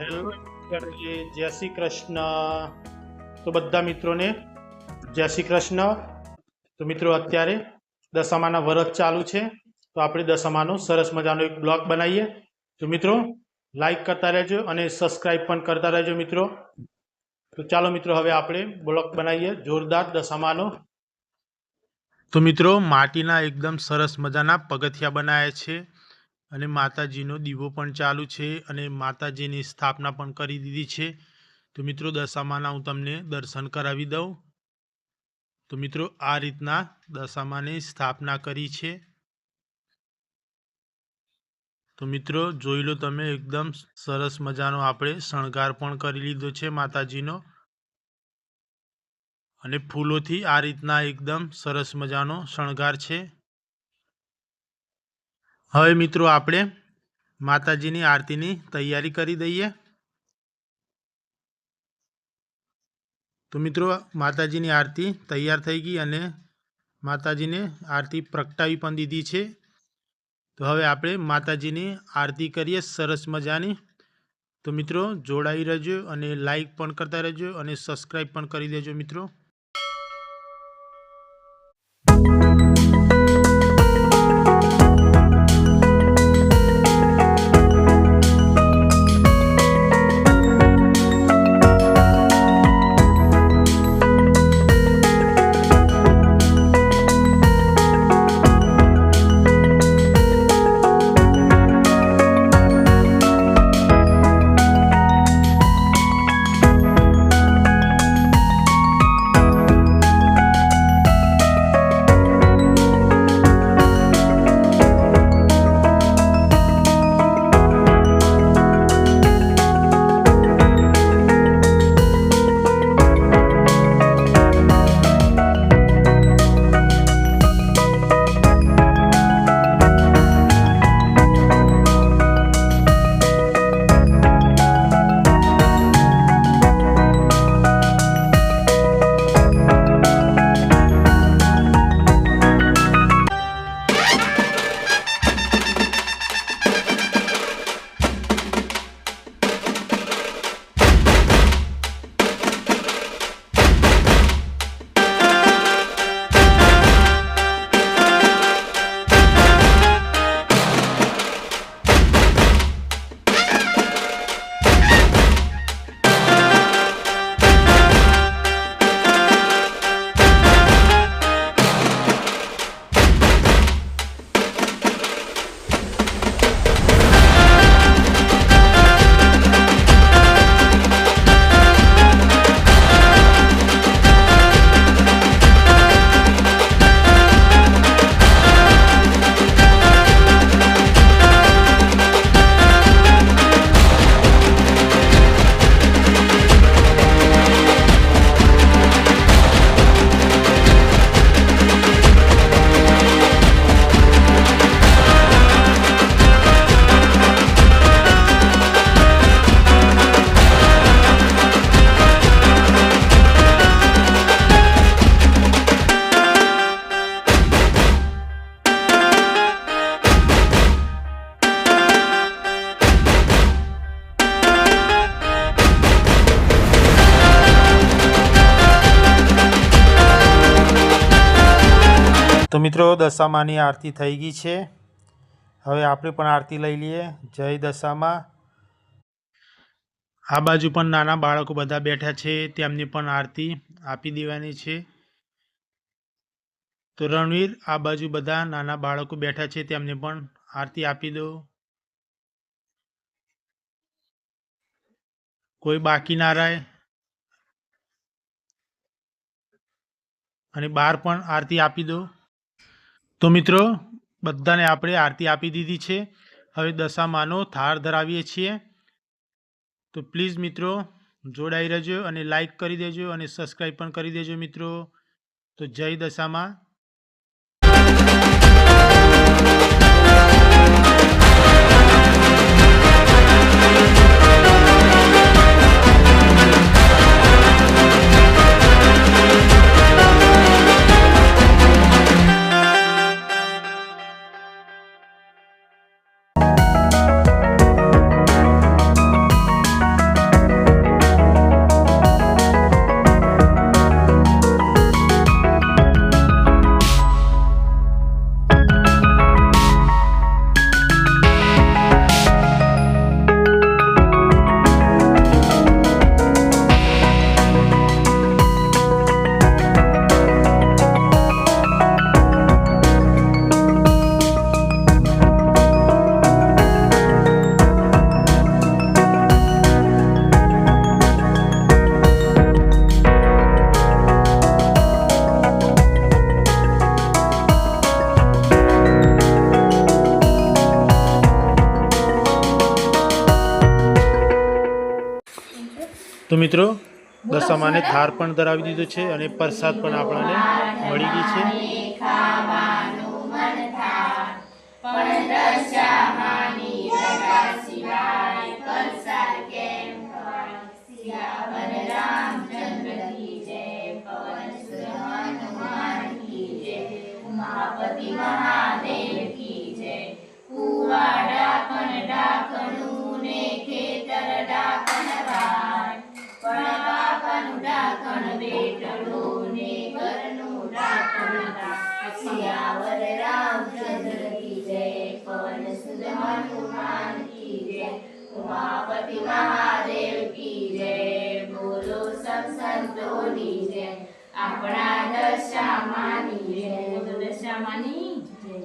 Hello જય શ્રી કૃષ્ણ. તો બધા મિત્રોને જય શ્રી કૃષ્ણ. તો મિત્રો અત્યારે દશામાના વ્રત ચાલુ છે, તો આપણે દશામાનો સરસ મજાનો એક બ્લોગ બનાવીએ. તો મિત્રો લાઈક કરતા રહેજો અને સબસ્ક્રાઈબ પણ કરતા રહેજો મિત્રો. તો ચાલો મિત્રો હવે આપણે બ્લોગ બનાવીએ જોરદાર દશામાનો. તો મિત્રો માટીના એકદમ સરસ મજાના પગથિયા બનાવ્યા છે અને માતાજીનો દીવો પણ ચાલુ છે અને માતાજીની સ્થાપના પણ કરી દીધી છે. તો મિત્રો દશામાના હું તમને દર્શન કરાવી દઉં. તો મિત્રો આ રીતના દશામાની સ્થાપના કરી છે. તો મિત્રો જોઈ લો તમે, એકદમ સરસ મજાનો આપણે શણગાર પણ કરી લીધો છે માતાજીનો અને ફૂલોથી આ રીતના એકદમ સરસ મજાનો શણગાર છે. હવે મિત્રો આપણે માતાજીની આરતીની તૈયારી કરી દઈએ. તો મિત્રો માતાજીની આરતી તૈયાર થઈ ગઈ અને માતાજીને આરતી પ્રગટાવી પણ દીધી છે. તો હવે આપણે માતાજીની આરતી કરીએ સરસ મજાની. તો મિત્રો જોડાઈ રહેજો અને લાઈક પણ કરતા રહેજો અને સબસ્ક્રાઈબ પણ કરી દેજો મિત્રો. તો મિત્રો દશામાની આરતી થઈ ગઈ છે. હવે આપણે પણ આરતી લઈ લઈએ. જય દશામાં. આ બાજુ પણ નાના બાળકો બધા બેઠા છે, તેમને પણ આરતી આપી દેવાની છે. તો રણવીર, આ બાજુ બધા નાના બાળકો બેઠા છે, તેમને પણ આરતી આપી દો. કોઈ બાકી ના રહે. અને બહાર પણ આરતી આપી દો. તો મિત્રો બધાને આપણે આરતી આપી દીધી છે. હવે દશામાનો થાળ ધરાવીએ છીએ. તો પ્લીઝ મિત્રો જોડાઈ રહેજો અને લાઈક કરી દેજો અને સબસ્ક્રાઈબ પણ કરી દેજો મિત્રો. તો જય દશામાં. તો મિત્રો દશામાને થાર પણ ધરાવી દીધો છે અને પ્રસાદ પણ આપણને મળી ગઈ છે. મહાદેવ કી જય. કુવા ડાકણ ડાકણું ને ખેતર ડાકણ વાય, પણ બાપાનું ડાકણ બેટડું ને ઘરનું ડાકણ રાય. સિયાવર રામચંદ્ર કી જય, પવન સુત હનુમાન કી જય. ઉમાપતિ મહાદેવ કી જય, બોલો સબ સંતોની જય. આપણા દશામાની જય, દશામાની જય.